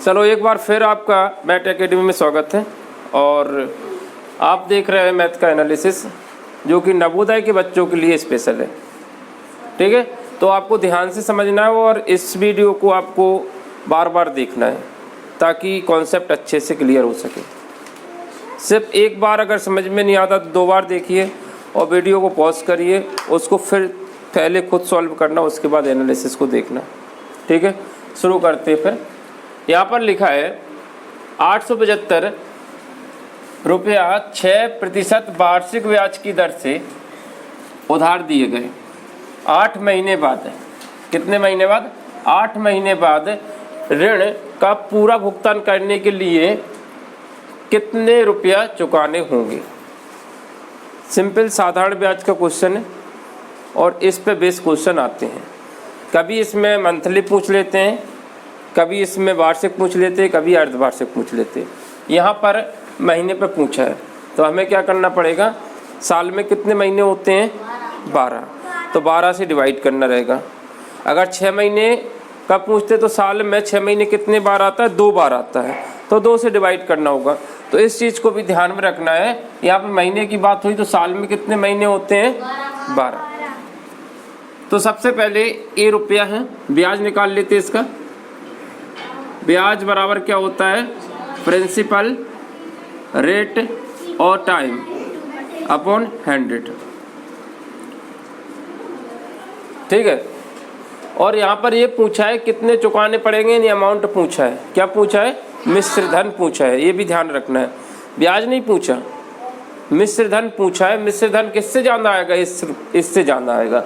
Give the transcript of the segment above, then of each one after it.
चलो एक बार फिर आपका मैथ एकेडमी में स्वागत है और आप देख रहे हैं मैथ का एनालिसिस जो कि नवोदय के बच्चों के लिए स्पेशल है। ठीक है, तो आपको ध्यान से समझना है और इस वीडियो को आपको बार बार देखना है ताकि कॉन्सेप्ट अच्छे से क्लियर हो सके। सिर्फ एक बार अगर समझ में नहीं आता तो 2 बार देखिए और वीडियो को पॉज करिए, उसको फिर पहले खुद सॉल्व करना, उसके बाद एनालिसिस को देखना। ठीक है, शुरू करते हैं। फिर यहाँ पर लिखा है 875 रुपया 6% वार्षिक ब्याज की दर से उधार दिए गए 8 महीने बाद। कितने महीने बाद? 8 महीने बाद ऋण का पूरा भुगतान करने के लिए कितने रुपया चुकाने होंगे। सिंपल साधारण ब्याज का क्वेश्चन है और इस पे बेस क्वेश्चन आते हैं। कभी इसमें मंथली पूछ लेते हैं, कभी इसमें वार्षिक पूछ लेते हैं, कभी अर्धवार्षिक पूछ लेते हैं। यहाँ पर महीने पे पूछा है तो हमें क्या करना पड़ेगा, साल में कितने महीने होते हैं? 12, तो 12 से डिवाइड करना रहेगा। अगर 6 महीने का पूछते तो साल में 6 महीने कितने बार आता है? 2 बार आता है, तो 2 से डिवाइड करना होगा। तो इस चीज़ को भी ध्यान में रखना है। यहाँ पर महीने की बात हुई तो साल में कितने महीने होते हैं? 12। तो सबसे पहले ये रुपया है, ब्याज निकाल लेते हैं इसका। ब्याज बराबर क्या होता है? प्रिंसिपल रेट और टाइम अपॉन 100। ठीक है, और यहाँ पर ये पूछा है कितने चुकाने पड़ेंगे, यानी अमाउंट पूछा है। क्या पूछा है? मिश्र धन पूछा है, ये भी ध्यान रखना है। ब्याज नहीं पूछा, मिश्र धन पूछा है। मिश्र धन किससे ज़्यादा आएगा? इससे ज़्यादा आएगा।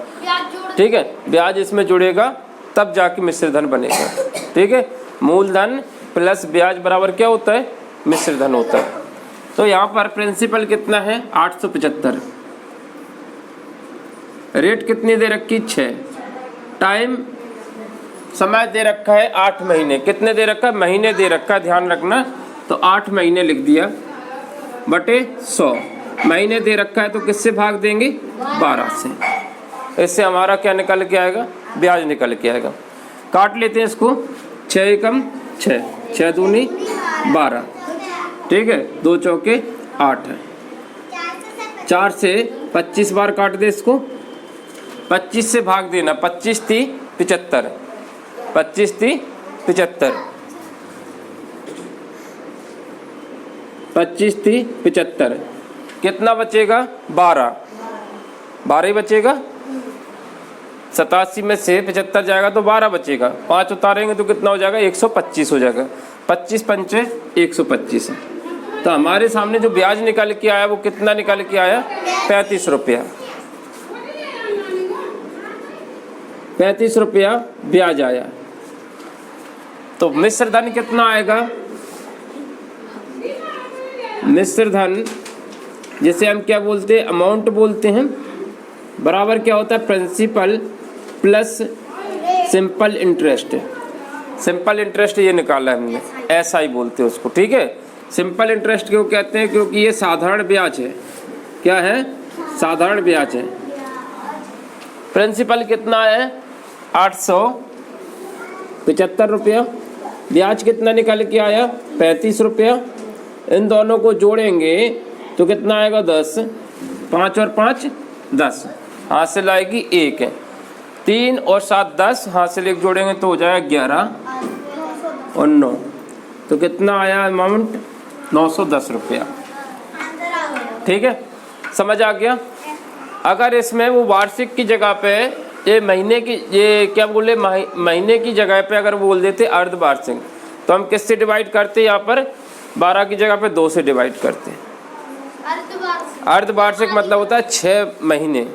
ठीक है, ब्याज इसमें जुड़ेगा तब जाके मिश्र धन बनेगा। ठीक है, मूलधन प्लस ब्याज बराबर क्या होता है? मिश्र धन होता है। तो यहाँ पर प्रिंसिपल कितना है? 875। रेट कितनी दे रखी? 6। टाइम समय दे रखा है 8 महीने। कितने दे रखा है? महीने दे रखा है, ध्यान रखना। तो 8 महीने लिख दिया बटे 100। महीने दे रखा है तो किससे भाग देंगे? 12 से। इससे हमारा क्या निकल के आएगा? ब्याज निकल के आएगा। काट लेते हैं इसको। 6 एकम 6, 6 दूनी 12। ठीक है, 2 चौके 8 है। 4 से 25 बार काट दे इसको। 25 से भाग देना। 25 × 3 = 75। 25 × 3 = 75। 25 × 3 = 75। कितना बचेगा? 12। 12 ही बचेगा। 87 में से 75 जाएगा तो 12 बचेगा। 5 उतारेंगे तो कितना हो जाएगा? 125 हो जाएगा। 25 पंचे 125 है। तो हमारे सामने जो ब्याज निकल के आया वो कितना निकल के आया? 35 रुपया। 35 रुपया ब्याज आया। तो मिश्र धन कितना आएगा? मिश्र धन जिसे हम क्या बोलते हैं? अमाउंट बोलते हैं। बराबर क्या होता है? Principal plus simple interest. Simple interest ये निकाला है हमने, ऐसा ही बोलते हैं उसको। ठीक है, सिंपल इंटरेस्ट क्यों कहते हैं? क्योंकि ये साधारण ब्याज है। क्या है? साधारण ब्याज है। प्रिंसिपल कितना है? 875 रुपया। ब्याज कितना निकल के आया? 35 रुपया। इन दोनों को जोड़ेंगे तो कितना आएगा? 10। 5 और 5 10। हासिल आएगी 1 है। 3 और 7 10। हासिल 1 जोड़ेंगे तो हो जाएगा 11 और 9। तो कितना आया अमाउंट? 910 रुपया। ठीक है, समझ आ गया? अगर इसमें वो वार्षिक की जगह पे ये महीने की, ये क्या बोले, महीने की जगह पे अगर बोल देते अर्धवार्षिक तो हम किससे डिवाइड करते? यहाँ पर 12 की जगह पे 2 से डिवाइड करते। अर्धवार्षिक मतलब होता है 6 महीने।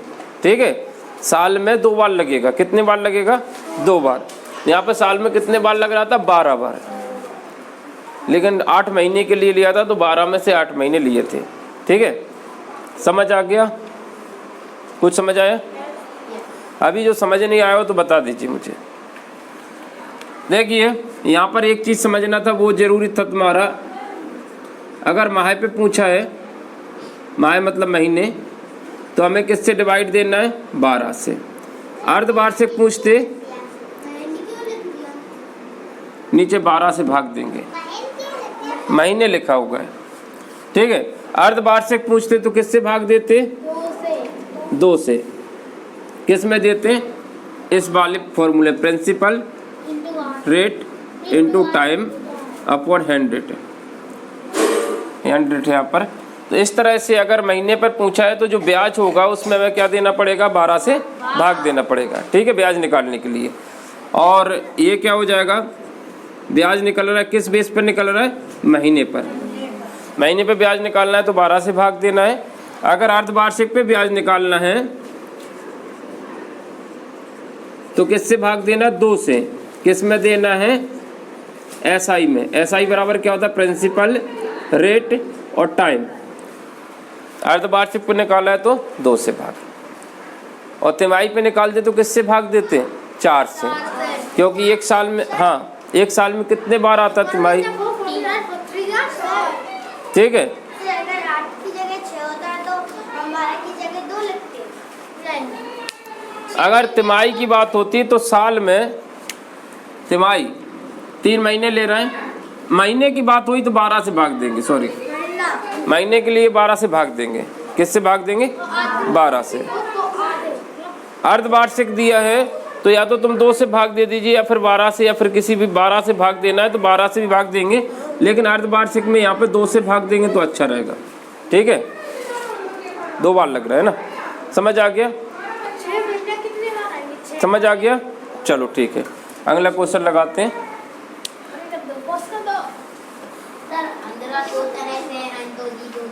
ठीक है, साल में 2 बार लगेगा। कितने बार लगेगा? 2 बार। यहाँ पर साल में कितने बार लग रहा था? 12 बार। लेकिन 8 महीने के लिए लिया था तो 12 में से 8 महीने लिए थे। ठीक है, समझ आ गया? कुछ समझ आया? अभी जो समझ नहीं आया हो तो बता दीजिए मुझे। देखिए यहाँ पर एक चीज़ समझना था, वो जरूरी था तुम्हारा। अगर माह पे पूछा है, माह मतलब महीने, तो हमें किससे डिवाइड देना है? 12 से। अर्धवार्षिक पूछते नीचे 12 से भाग देंगे, महीने लिखा होगा है, ठीक है। अर्धवार्षिक पूछते तो किससे भाग देते? 2 से। किस में देते? इस वाले फॉर्मूले, principal rate into time upon 100 है यहाँ पर। तो इस तरह से अगर महीने पर पूछा है तो जो ब्याज होगा उसमें हमें क्या देना पड़ेगा? 12 से भाग देना पड़ेगा, ठीक है, ब्याज निकालने के लिए। और ये क्या हो जाएगा? ब्याज निकल रहा है किस बेस पर निकल रहा है? महीने पर। महीने पे ब्याज निकालना है तो 12 से भाग देना है। अगर अर्धवार्षिक पे ब्याज निकालना है तो किससे भाग देना? 2 से। किस में देना है? SI में। SI बराबर क्या होता है? प्रिंसिपल रेट और टाइम। अर्धवार्षिक पे निकाला है तो 2 से भाग, और तिमाही पे निकाल दे तो किससे भाग देते? 4 से, क्योंकि एक साल में, हाँ, एक साल में कितने बार आता तिमाही? ठीक है। अगर तिमाही की बात होती तो साल में तिमाही 3 महीने ले रहे हैं, महीने की बात हुई तो 12 से भाग देंगे, सॉरी, महीने के लिए 12 से भाग देंगे। किससे भाग देंगे? 12 से। अर्धवार्षिक दिया है तो या तो तुम 2 से भाग दे दीजिए या फिर 12 से, या फिर किसी भी 12 से भाग देना है तो 12 से भी भाग देंगे, लेकिन अर्धवार्षिक में यहाँ पे 2 से भाग देंगे तो अच्छा रहेगा, ठीक है। 2 बार लग रहा है ना, समझ आ गया? समझ आ गया? चलो ठीक है, अगला क्वेश्चन लगाते हैं।